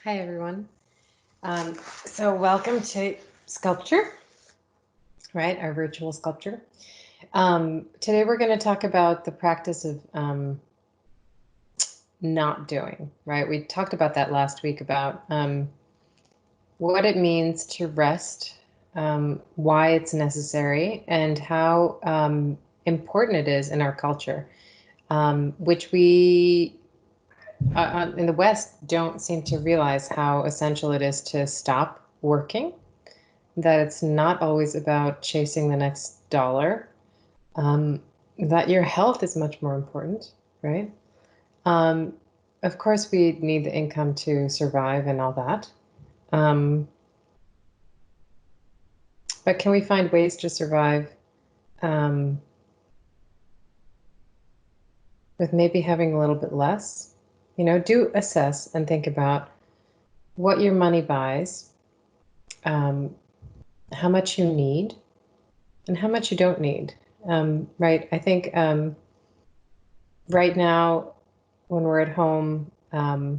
Hi, everyone. So welcome to Sculpture, right? Our virtual sculpture. Today we're going to talk about the practice of not doing, right? We talked about that last week about what it means to rest, why it's necessary, and how important it is in our culture, which we in the West don't seem to realize how essential it is to stop working, that it's not always about chasing the next dollar, um, that your health is much more important, right? Um, of course, we need the income to survive and all that. Um, but can we find ways to survive um, with maybe having a little bit less? Do assess and think about what your money buys, um, how much you need, and how much you don't need. Right? I think right now, when we're at home, I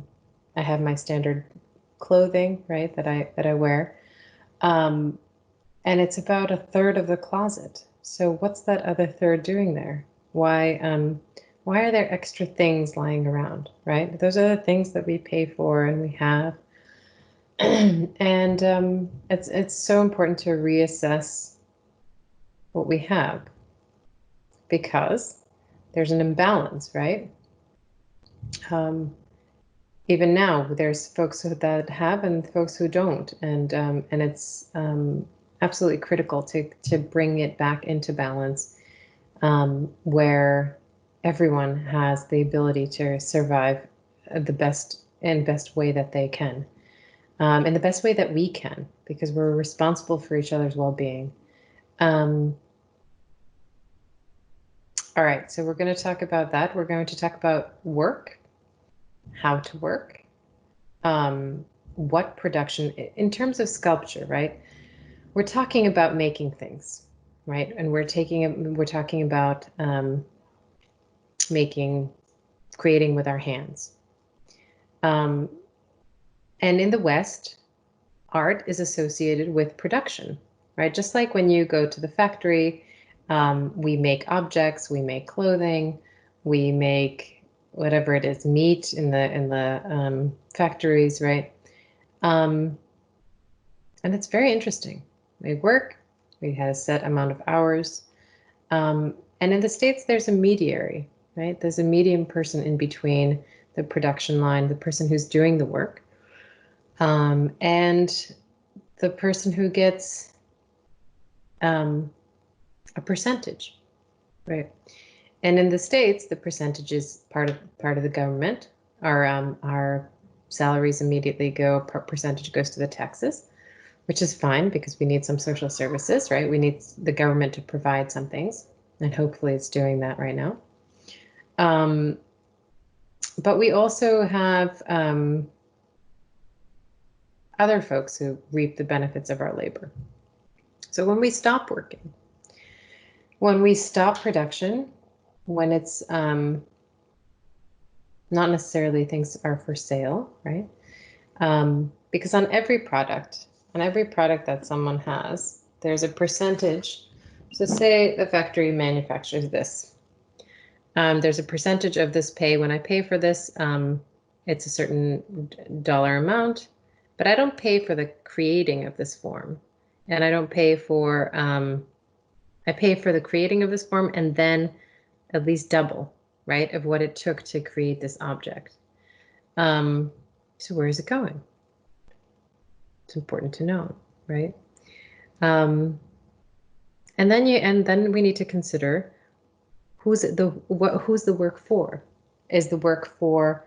have my standard clothing, right, that I wear, um, and it's about a third of the closet. So what's that other third doing there? Why are there extra things lying around, right? Those are the things that we pay for and we have, and it's so important to reassess what we have because there's an imbalance, right? Um, Even now, there's folks that have and folks who don't, and it's absolutely critical to bring it back into balance, where everyone has the ability to survive the best way that they can, and the best way that we can, because we're responsible for each other's well-being. Um, all right, so we're going to talk about that. We're going to talk about work, how to work, what production in terms of sculpture, right? We're talking about making things, right? And we're talking about making, creating with our hands. Um, and in the West, art is associated with production, right? Just like when you go to the factory, we make objects, we make clothing, we make whatever it is, meat in the factories, right? Um, and it's very interesting. We work, we have a set amount of hours. And in the States, there's a mediary, right? There's a medium person in between the production line, the person who's doing the work, and the person who gets um, a percentage, right? And in the States, the percentage is part of the government. Our salaries immediately go, percentage goes to the taxes, which is fine because we need some social services, right? We need the government to provide some things, and hopefully it's doing that right now. Um, but we also have other folks who reap the benefits of our labor. So when we stop working, when we stop production, when it's not necessarily things are for sale, right? Because on every product that someone has, there's a percentage. So say the factory manufactures this. There's a percentage of this pay. When I pay for this, it's a certain dollar amount, but I don't pay for the creating of this form. And I don't pay for, I pay for the creating of this form and then at least double, right, of what it took to create this object. So where is it going? It's important to know, right? Um, and then we need to consider who's the work for? Is the work for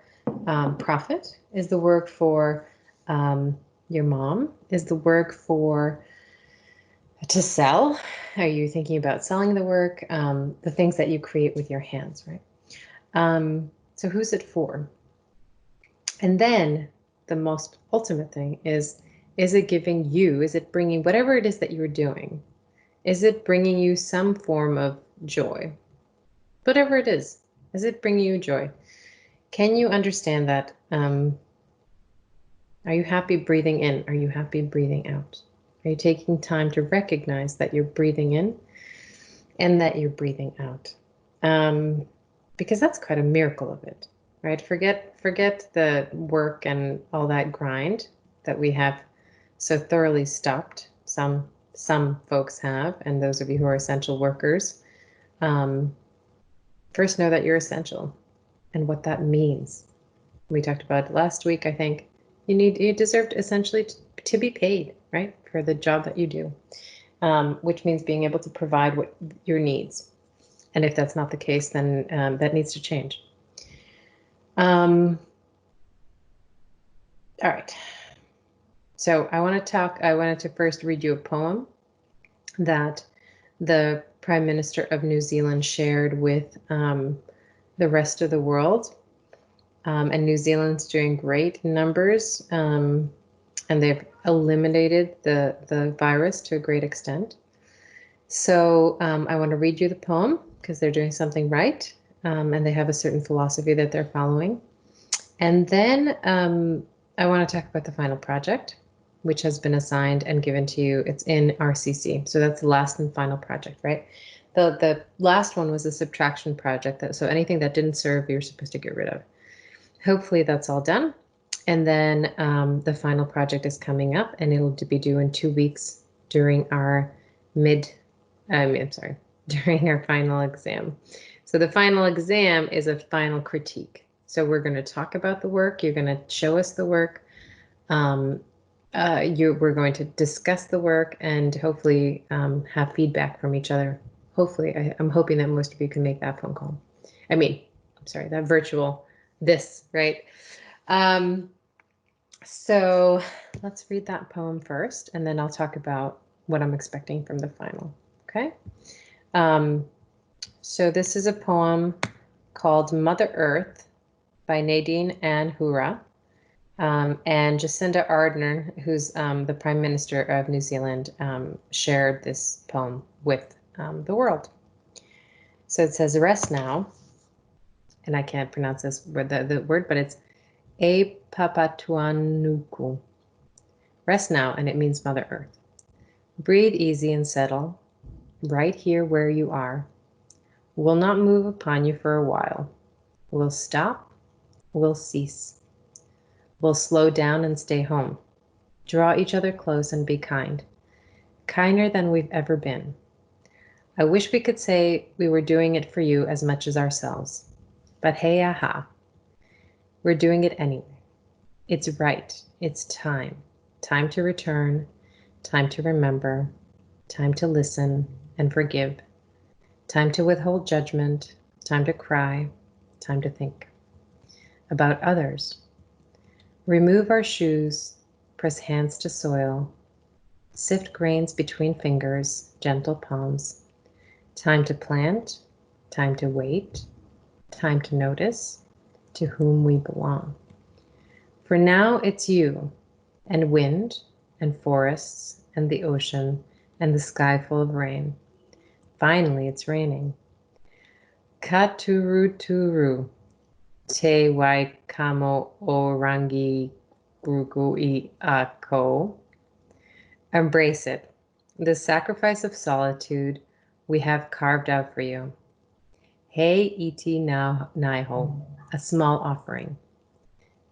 profit? Is the work for your mom? Is the work for to sell? Are you thinking about selling the work? The things that you create with your hands, right? So who's it for? And then the most ultimate thing is it giving you, is it bringing whatever it is that you're doing? Is it bringing you some form of joy? Whatever it is it bringing you joy? Can you understand that Are you happy breathing in? Are you happy breathing out? Are you taking time to recognize that you're breathing in and that you're breathing out? Because that's quite a miracle of it, right? Forget the work and all that grind that we have so thoroughly stopped. Some folks have, and those of you who are essential workers, first know that you're essential and what that means. We talked about it last week, I think. You deserve essentially to be paid, right, for the job that you do, which means being able to provide what your needs. And if that's not the case, then that needs to change. All right. So I wanted to first read you a poem that the Prime Minister of New Zealand shared with the rest of the world. And New Zealand's doing great in numbers, and they've eliminated the virus to a great extent. So I want to read you the poem because they're doing something right, and they have a certain philosophy that they're following. And then I want to talk about the final project, which has been assigned and given to you. It's in RCC. So that's the last and final project, right? The last one was a subtraction project. So anything that didn't serve, you're supposed to get rid of. Hopefully that's all done. And then the final project is coming up, and it'll be due in 2 weeks during our during our final exam. So the final exam is a final critique. So we're going to talk about the work. You're going to show us the work. We're going to discuss the work and hopefully have feedback from each other. Hopefully, I'm hoping that most of you can make that phone call. That virtual, right? So let's read that poem first, and then I'll talk about what I'm expecting from the final, okay? So this is a poem called Mother Earth by Nadine Ann Hura. And Jacinda Ardern, who's the Prime Minister of New Zealand, shared this poem with the world. So it says, rest now, and I can't pronounce this word, the word, but it's E Papatuanuku. Rest now, and it means Mother Earth. Breathe easy and settle, right here where you are. We'll not move upon you for a while. We'll stop, we'll cease. We'll slow down and stay home. Draw each other close and be kind. Kinder than we've ever been. I wish we could say we were doing it for you as much as ourselves. But hey, aha. We're doing it anyway. It's right. It's time. Time to return. Time to remember. Time to listen and forgive. Time to withhold judgment. Time to cry. Time to think. About others. Remove our shoes. Press hands to soil. Sift grains between fingers. Gentle palms. Time to plant. Time to wait. Time to notice to whom we belong. For now it's you, and wind, and forests, and the ocean, and the sky full of rain. Finally it's raining. Katuruturu, te waikamo orangi grugui ako. Embrace it, the sacrifice of solitude we have carved out for you. Hei iti naiho, a small offering.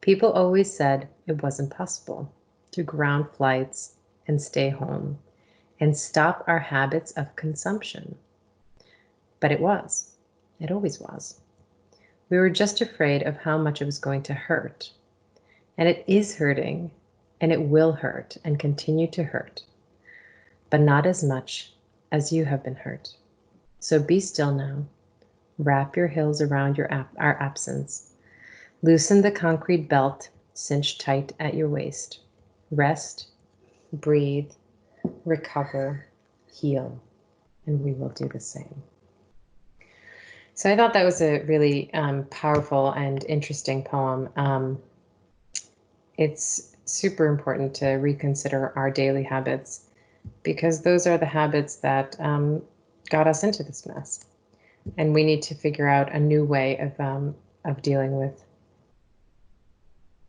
People always said it wasn't possible to ground flights and stay home and stop our habits of consumption. But it was. It always was. We were just afraid of how much it was going to hurt. And it is hurting, and it will hurt and continue to hurt, but not as much as you have been hurt. So be still now. Wrap your heels around our absence. Loosen the concrete belt cinched tight at your waist. Rest, breathe, recover, heal, and we will do the same. So I thought that was a really powerful and interesting poem. It's super important to reconsider our daily habits because those are the habits that got us into this mess. And we need to figure out a new way of dealing with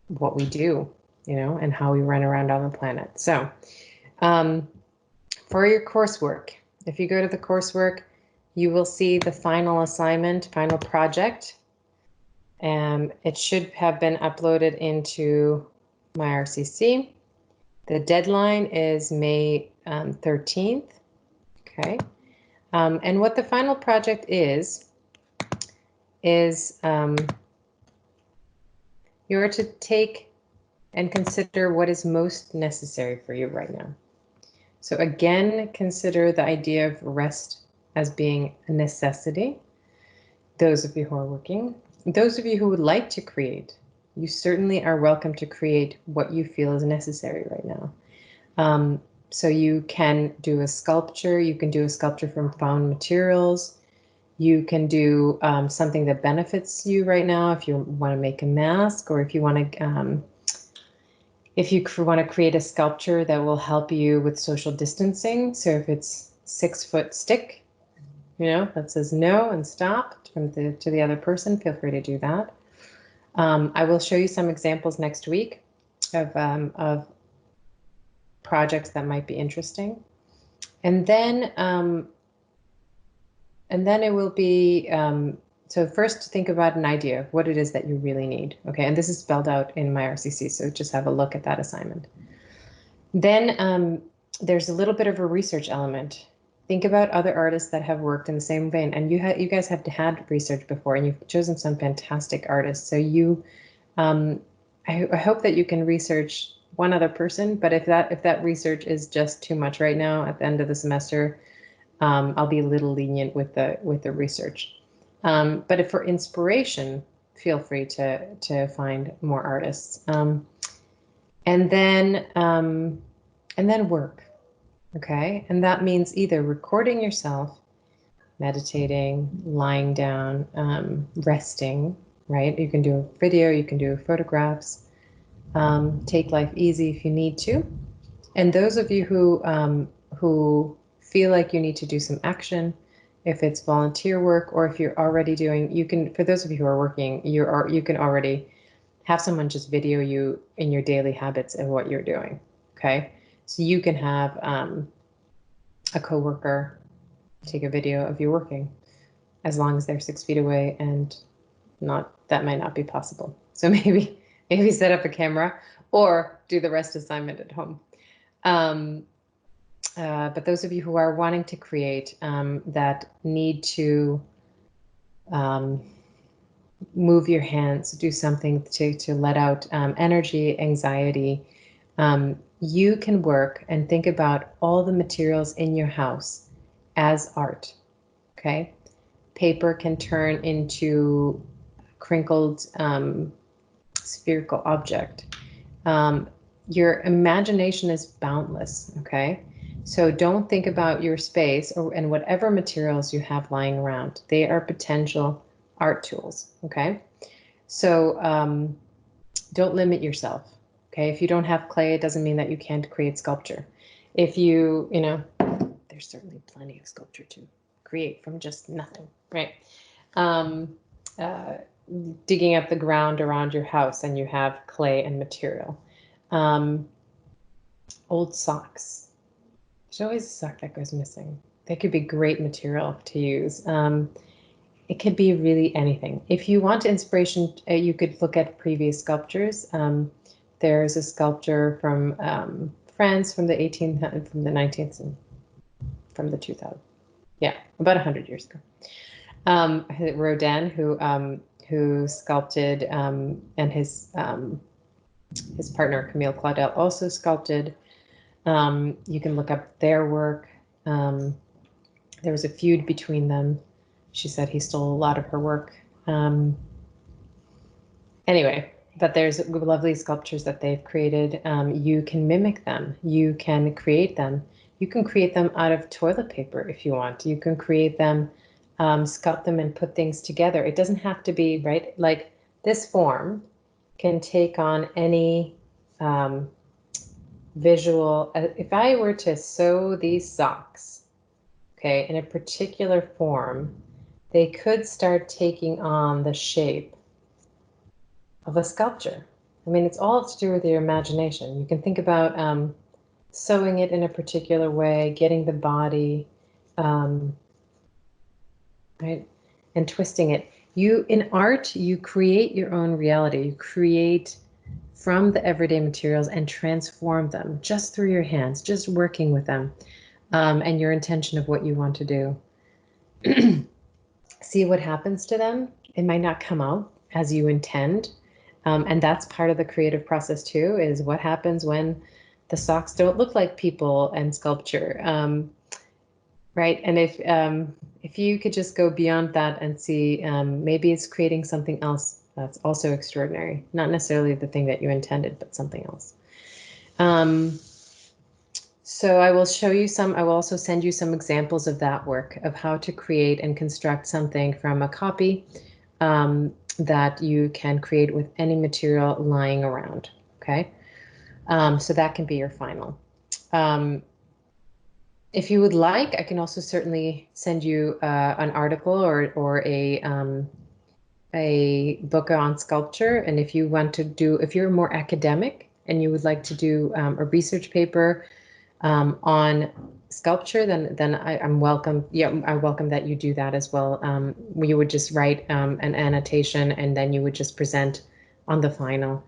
what we do you know, and how we run around on the planet. So for your coursework, if you go to the coursework, you will see the final assignment, final project. It should have been uploaded into MyRCC. The deadline is May 13th. Okay. And what the final project is you're to take and consider what is most necessary for you right now. So again, consider the idea of rest as being a necessity. Those of you who are working, those of you who would like to create, you certainly are welcome to create what you feel is necessary right now. So you can do a sculpture, you can do a sculpture from found materials, you can do something that benefits you right now if you want to make a mask, or if you want to create a sculpture that will help you with social distancing. So if it's 6-foot stick, you know, that says no and stop to the other person, feel free to do that. I will show you some examples next week of projects that might be interesting. And then it will be, so first think about an idea of what it is that you really need. Okay, and this is spelled out in MyRCC, so just have a look at that assignment. Then there's a little bit of a research element. Think about other artists that have worked in the same vein, and you guys have had research before, and you've chosen some fantastic artists. So I hope that you can research one other person, but if that research is just too much right now at the end of the semester, I'll be a little lenient with the research. But if for inspiration, feel free to find more artists. And then work. Okay, and that means either recording yourself, meditating, lying down, resting, right? You can do a video, you can do photographs, take life easy if you need to. And those of you who feel like you need to do some action, if it's volunteer work or if you're already doing, you can, for those of you who are working, you can already have someone just video you in your daily habits and what you're doing, okay? So you can have a coworker take a video of you working, as long as they're 6 feet away, and that might not be possible. So maybe set up a camera or do the rest assignment at home. But those of you who are wanting to create, that need to move your hands, do something to let out energy, anxiety, you can work and think about all the materials in your house as art, okay? Paper can turn into crinkled spherical object. Your imagination is boundless, okay? So don't think about your space and whatever materials you have lying around. They are potential art tools, okay? So don't limit yourself, okay? If you don't have clay, it doesn't mean that you can't create sculpture. If you know, there's certainly plenty of sculpture to create from just nothing, right? Digging up the ground around your house and you have clay and material. Old socks. There's always a sock that goes missing. That could be great material to use. It could be really anything. If you want inspiration, you could look at previous sculptures. There's a sculpture from France from the 1800s, from the 19th, and from the 2000s. Yeah, about 100 years ago. Rodin, who sculpted, and his partner Camille Claudel also sculpted. You can look up their work. There was a feud between them. She said he stole a lot of her work. Anyway, but there's lovely sculptures that they've created. You can mimic them. You can create them. You can create them out of toilet paper if you want. You can create them, sculpt them and put things together. It doesn't have to be, right? Like this form can take on any visual. If I were to sew these socks, okay, in a particular form, they could start taking on the shape of a sculpture. I mean, it's all to do with your imagination. You can think about sewing it in a particular way, getting the body, um, right, and twisting it. In art, you create your own reality. You create from the everyday materials and transform them just through your hands, just working with them, and your intention of what you want to do. See what happens to them. It might not come out as you intend. And that's part of the creative process too, is what happens when the socks don't look like people and sculpture. Right. And if you could just go beyond that and see, maybe it's creating something else that's also extraordinary, not necessarily the thing that you intended, but something else. So I will show you some, I will also send you some examples of that work, of how to create and construct something from a copy that you can create with any material lying around. Okay. So that can be your final. If you would like, I can also certainly send you an article or a book on sculpture. And if you want to do, if you're more academic and you would like to do a research paper on sculpture, then I'm welcome. Yeah, I welcome that you do that as well. You would just write an annotation, and then you would just present on the final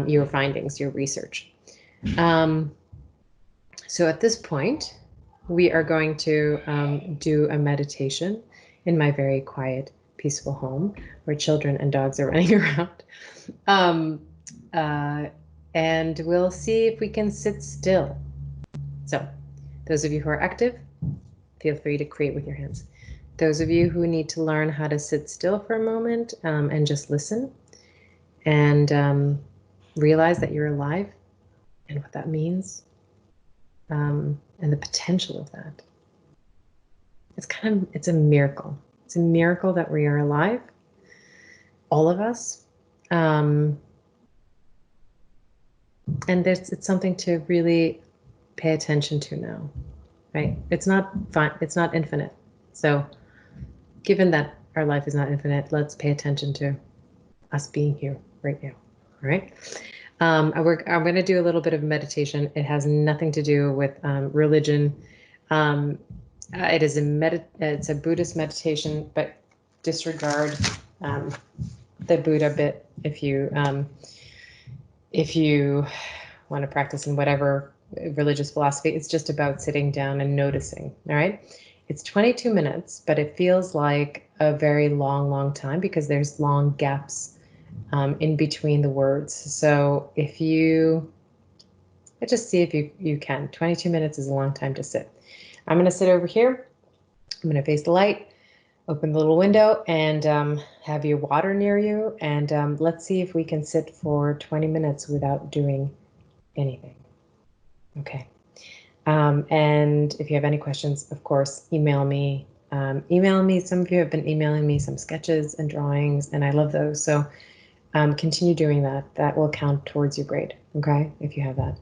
your findings, your research. So at this point, we are going to do a meditation in my very quiet, peaceful home where children and dogs are running around. And we'll see if we can sit still. So those of you who are active, feel free to create with your hands. Those of you who need to learn how to sit still for a moment and just listen and realize that you're alive and what that means, and the potential of that. It's a miracle. It's a miracle that we are alive, all of us. And it's something to really pay attention to now, right? It's not fine. It's not infinite. So given that our life is not infinite, let's pay attention to us being here right now. All right. I'm going to do a little bit of meditation. It has nothing to do with religion. It's a Buddhist meditation, but disregard the Buddha bit if you want to practice in whatever religious philosophy. It's just about sitting down and noticing. All right. It's 22 minutes, but it feels like a very long, long time because there's long gaps in between the words. So let's just see if you can. 22 minutes is a long time to sit. I'm going to sit over here. I'm going to face the light, open the little window, and have your water near you. And let's see if we can sit for 20 minutes without doing anything. Okay. And if you have any questions, of course, email me. Some of you have been emailing me some sketches and drawings, and I love those. So continue doing that. That will count towards your grade, okay, if you have that.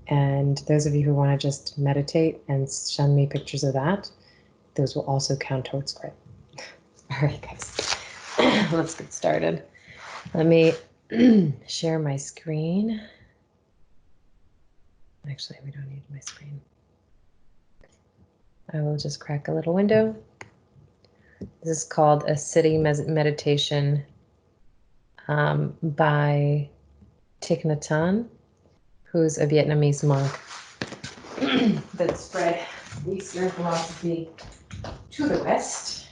And those of you who want to just meditate and send me pictures of that, those will also count towards grade. All right, guys, let's get started. Let me share my screen. Actually, we don't need my screen. I will just crack a little window. This is called a sitting meditation by Thich Nhat Hanh, who's a Vietnamese monk that spread Eastern philosophy to the West.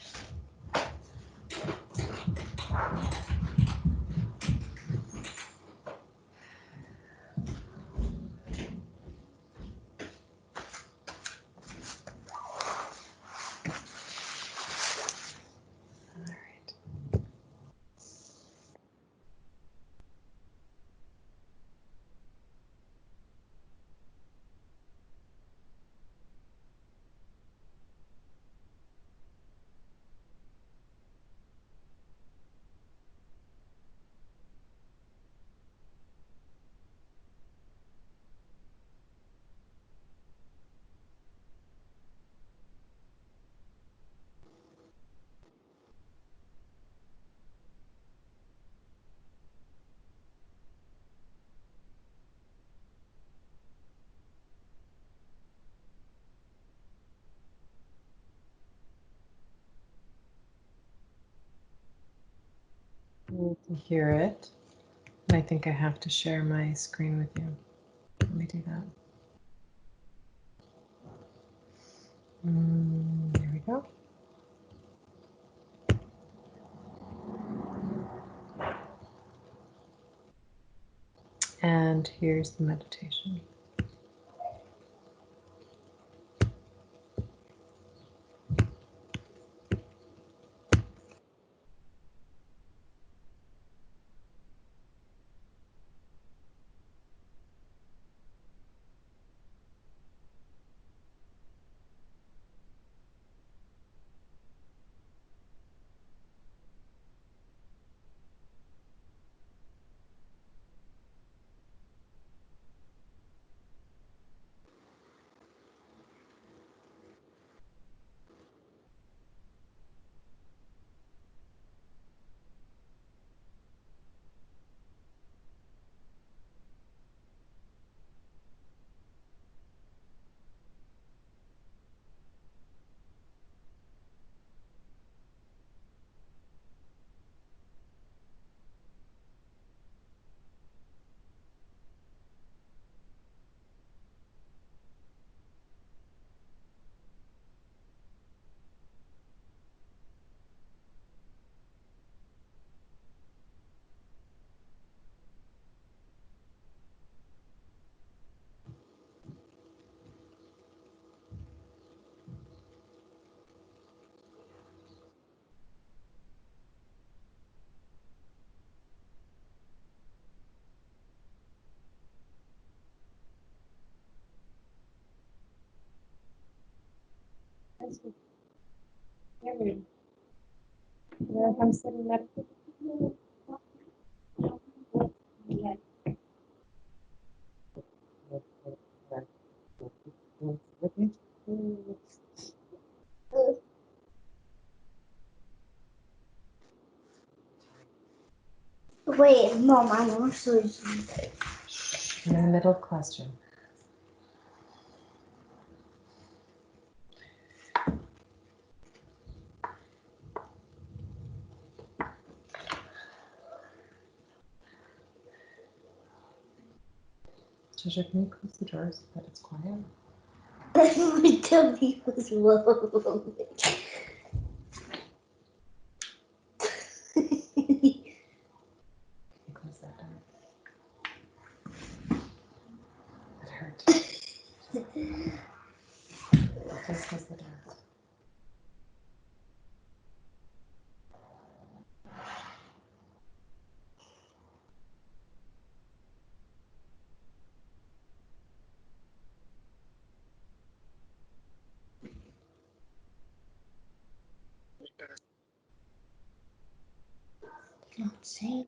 need to hear it. And I think I have to share my screen with you. Let me do that. There we go. And here's the meditation. I'm sitting up. Wait, Mom, I'm also In the middle of question. Trisha, can you close the doors so that it's quiet? My tummy was rolling. Can you close that door? It hurt. Please close the door. Not saying.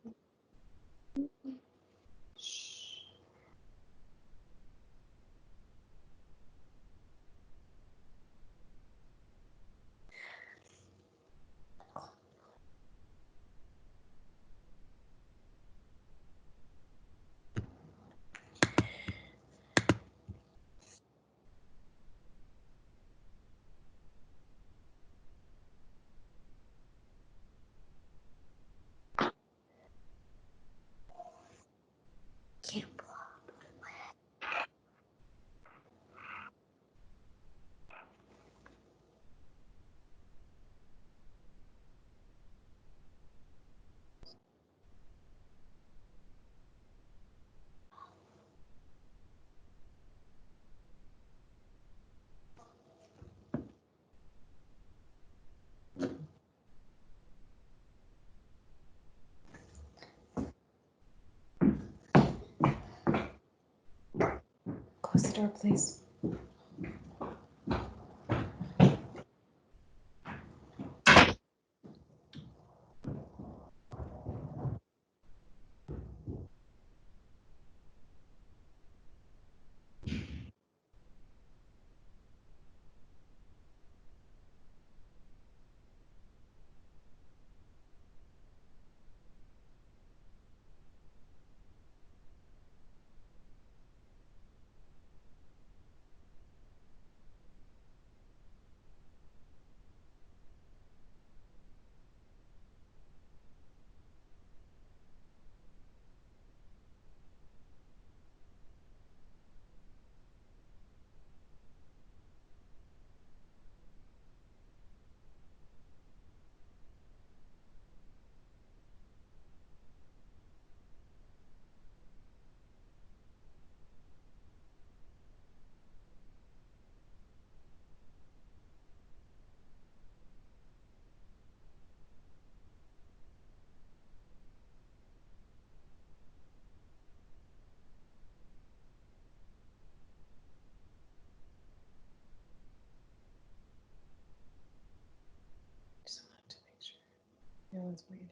Can't Close the door, please. No one's waiting.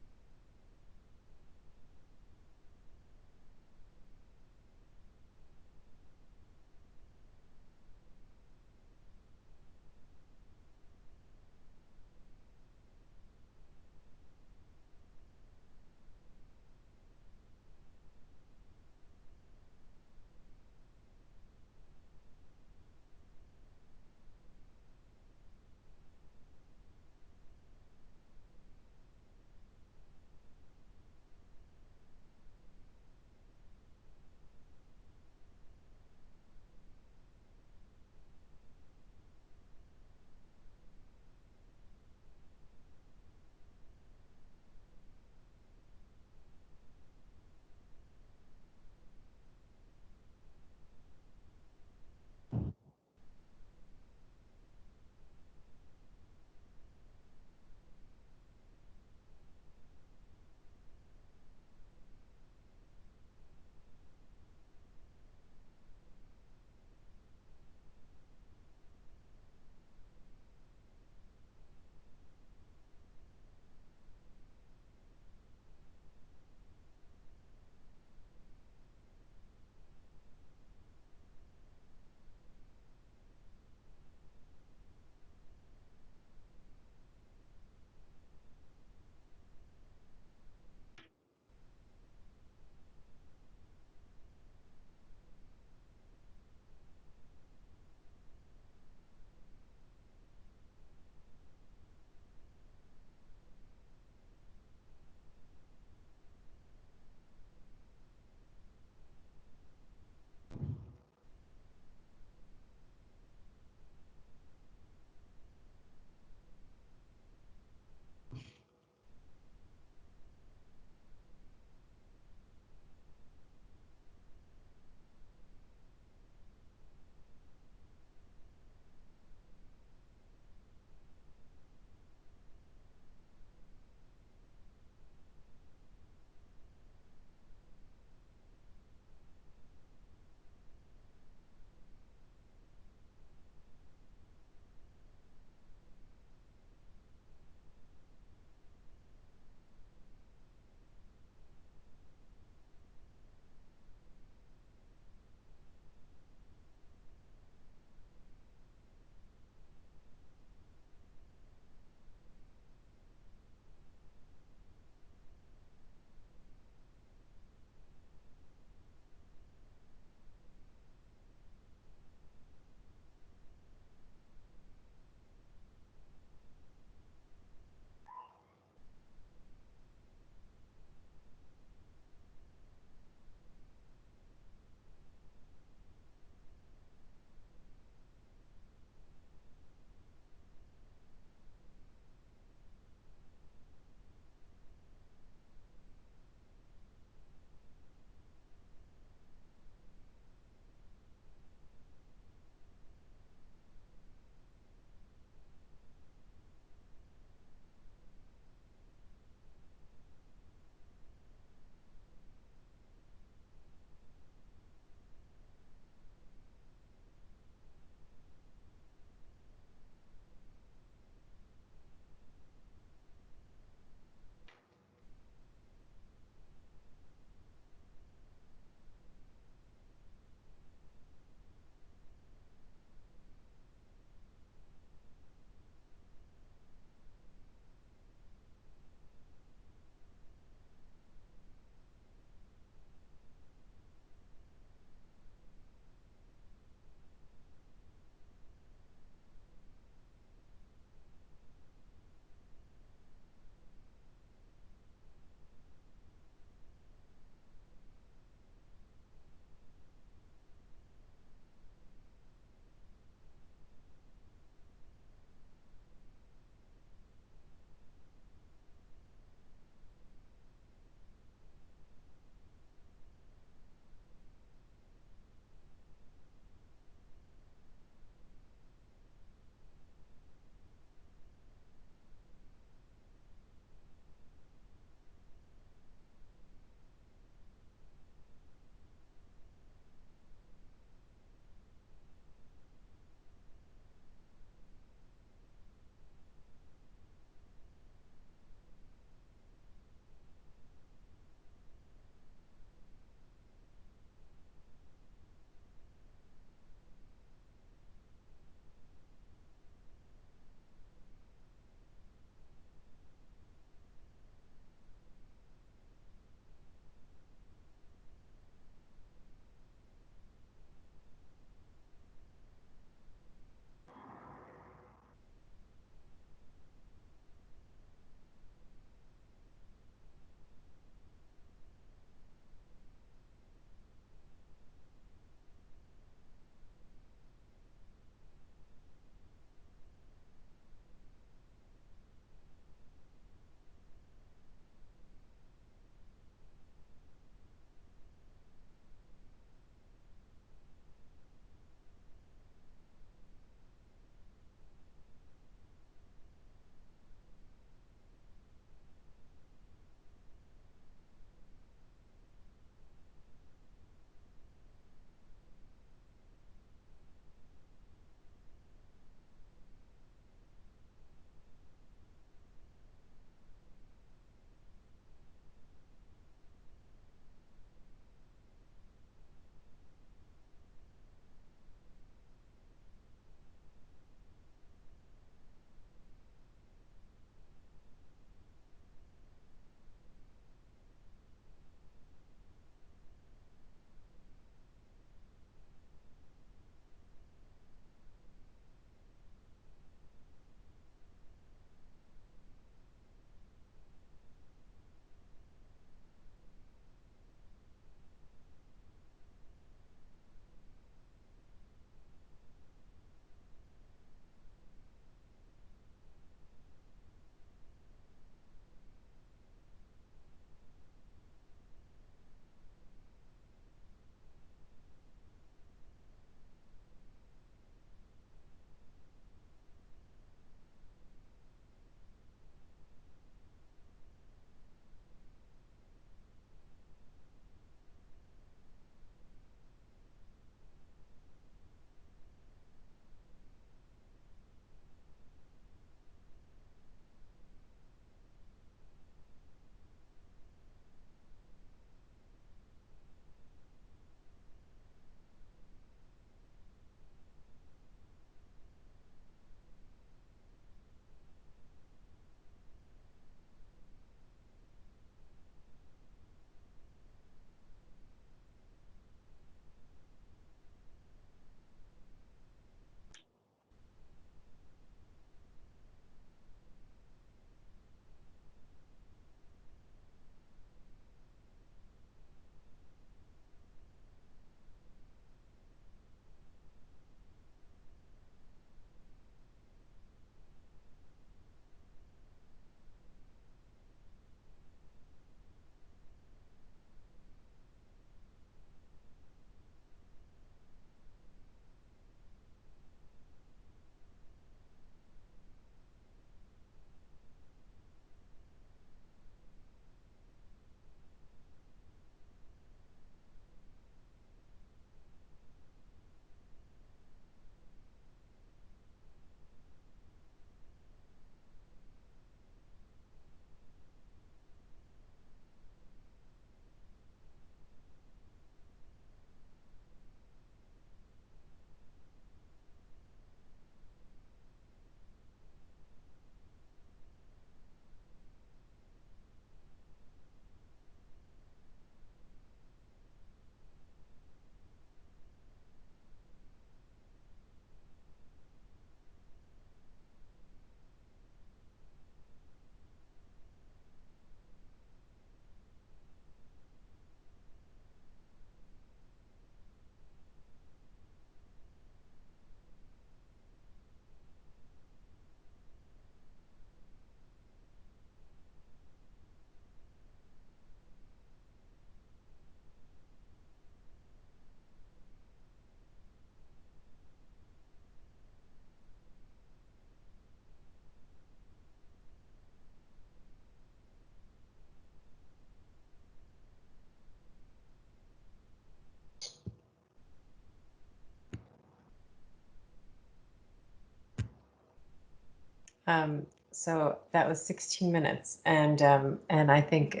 So that was 16 minutes, and I think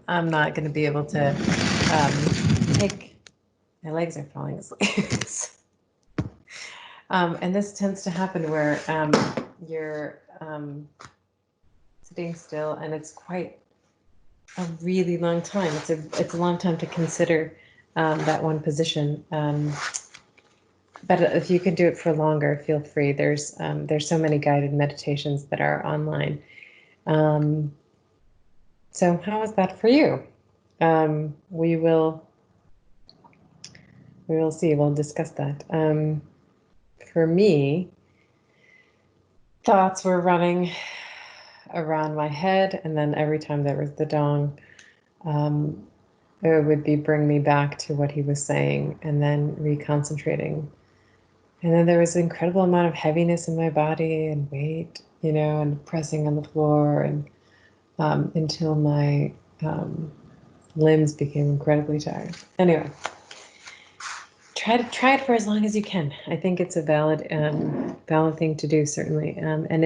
I'm not going to be able to take. My legs are falling asleep. And this tends to happen where you're sitting still, and it's quite a really long time. It's a long time to consider that one position. But if you can do it for longer, feel free. There's so many guided meditations that are online. So how is that for you? We will see. We'll discuss that. For me, thoughts were running around my head, and then every time there was the dong, it would bring me back to what he was saying, and then reconcentrating. And then there was an incredible amount of heaviness in my body and weight, and pressing on the floor, and until my limbs became incredibly tired. Anyway, try it for as long as you can. I think it's a valid thing to do, certainly. And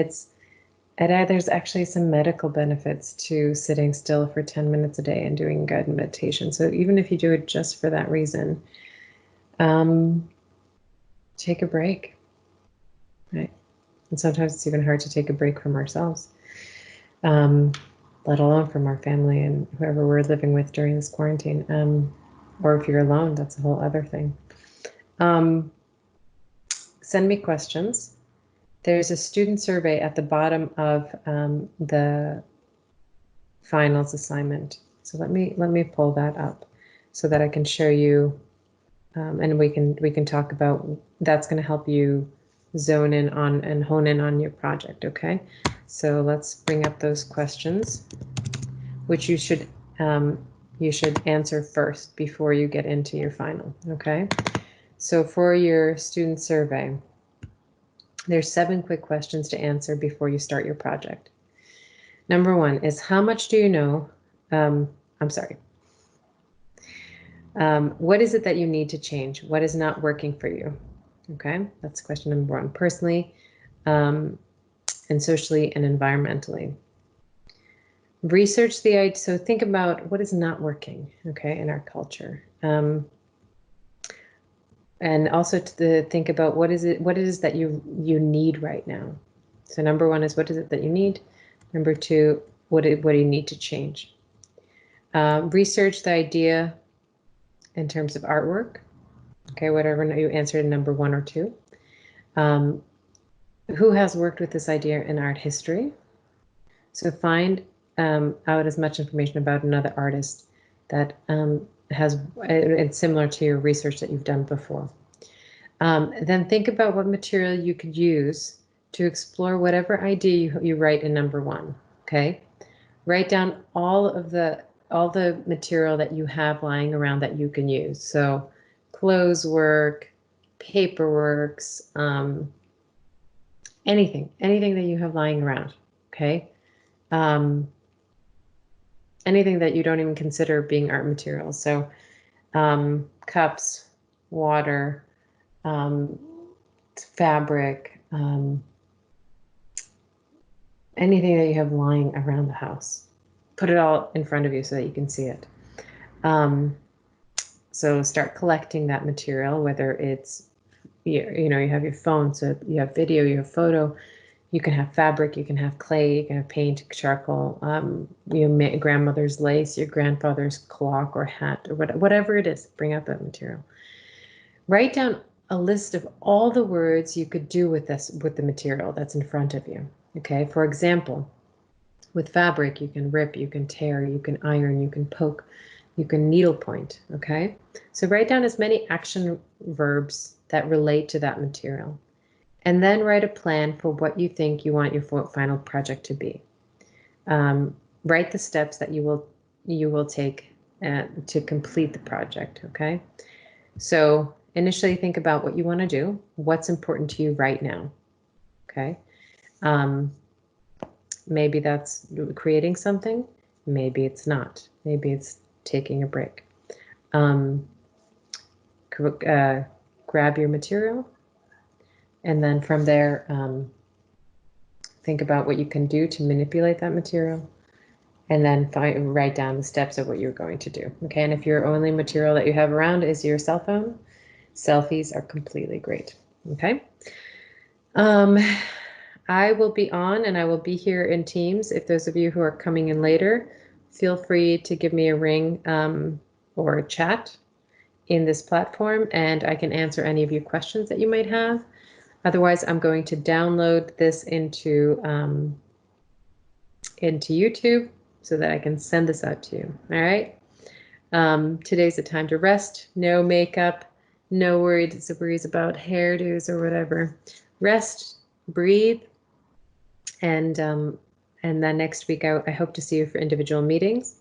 there's actually some medical benefits to sitting still for 10 minutes a day and doing guided meditation. So even if you do it just for that reason, take a break, right? And sometimes it's even hard to take a break from ourselves, let alone from our family and whoever we're living with during this quarantine. Or if you're alone, that's a whole other thing. Send me questions. There's a student survey at the bottom of the finals assignment. So let me pull that up so that I can show you, and we can talk about. That's going to help you zone in on and hone in on your project. Okay, so let's bring up those questions, which you should answer first before you get into your final. Okay, so for your student survey, there's 7 quick questions to answer before you start your project. Number 1 is, how much do you know? What is it that you need to change? What is not working for you? Okay, that's question number 1. Personally, and socially and environmentally. Research the idea. So think about what is not working, okay, in our culture. And also to think about what it is that you need right now. So number 1 is, what is it that you need? Number 2, what do you need to change? Research the idea in terms of artwork. Okay, whatever you answered in number 1 or 2. Who has worked with this idea in art history? So find out as much information about another artist that it's similar to your research that you've done before. Then think about what material you could use to explore whatever idea you write in number 1. Okay, write down all the material that you have lying around that you can use. So clothes work, paperworks, anything that you have lying around. Okay. Anything that you don't even consider being art materials. So cups, water, fabric, anything that you have lying around the house. Put it all in front of you so that you can see it. So start collecting that material, whether it's, you have your phone, so you have video, you have photo, you can have fabric, you can have clay, you can have paint, charcoal, your grandmother's lace, your grandfather's clock or hat, or whatever it is, bring out that material. Write down a list of all the words you could do with the material that's in front of you. Okay, for example, with fabric, you can rip, you can tear, you can iron, you can poke, you can needlepoint. Okay, so write down as many action verbs that relate to that material. And then write a plan for what you think you want your final project to be. Write the steps that you will take to complete the project. Okay, so initially think about what you want to do, what's important to you right now. Okay, maybe that's creating something, maybe it's not, maybe it's taking a break. Grab your material. And then from there, think about what you can do to manipulate that material, and then write down the steps of what you're going to do. Okay, and if your only material that you have around is your cell phone, selfies are completely great. Okay. I will be on, and I will be here in Teams. If those of you who are coming in later, feel free to give me a ring or a chat in this platform, and I can answer any of your questions that you might have. Otherwise, I'm going to download this into YouTube so that I can send this out to you. All right. Today's a time to rest. No makeup. No worries about hairdos or whatever. Rest, breathe, and then next week I hope to see you for individual meetings,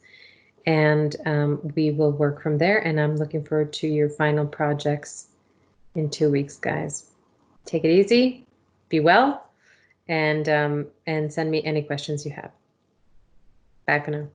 and we will work from there. And I'm looking forward to your final projects in 2 weeks, guys. Take it easy, be well, and send me any questions you have. Bye for now.